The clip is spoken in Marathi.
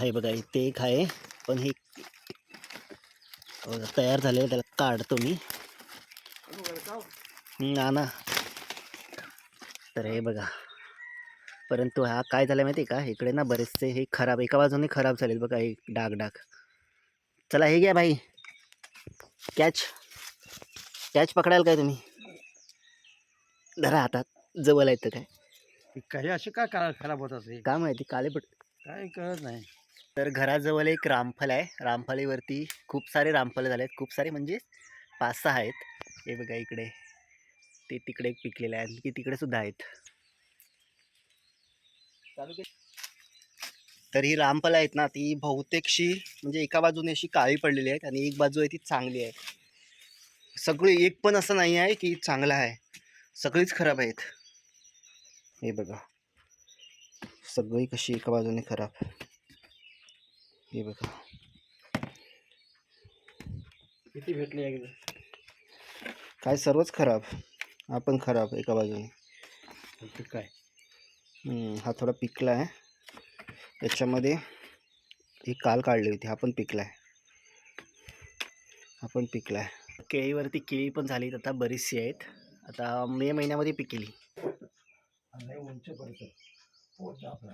आहे बघा, इथे एक आहे, पण हे तयार झालेलं त्याला काढतो मी. ना ना. तर हे बघा, परंतु हा काय झाला माहिती आहे का, इकडे ना बरेचसे हे खराब, एका बाजूने खराब झालेत बघा, एक डाग डाग. चला हे घ्या भाई, कॅच कॅच पकडाल काय तुम्ही? धरा हातात, जवळ येतं काय काही असे का खराब होत असे काय माहिती, कालेपट काय कळत नाही. तर घराजवळ एक रामफल आहे, रामफलीवरती खूप सारे रामफल झाले आहेत, खूप सारे म्हणजे 5-6 आहेत. हे बघा इकडे, ते तिकडे एक पिकलेलं आहे, आणखी तिकडे सुद्धा आहेत. तर ही रामफल आहेत ना, ती बहुतेकशी म्हणजे एका बाजूने अशी काळी पडलेली आहेत आणि एक बाजू आहे ती चांगली आहे. सगळी एक पण असं नाही आहे की चांगला आहे, सगळीच खराब आहेत. हे बघा, सगळी कशी एका बाजूने खराब. हे बघा किती भेटले एकदा, काय सर्वच खराब, हा पण खराब एका बाजूने. काय हा थोडा पिकला आहे, याच्यामध्ये ही काल काढली होती, हा पण पिकला आहे, हा पण पिकला आहे. केळीवरती केळी पण झालीत आता, बरीचशी आहेत, आता मे महिन्यामध्ये पिकेली. उंच पडतं आपला.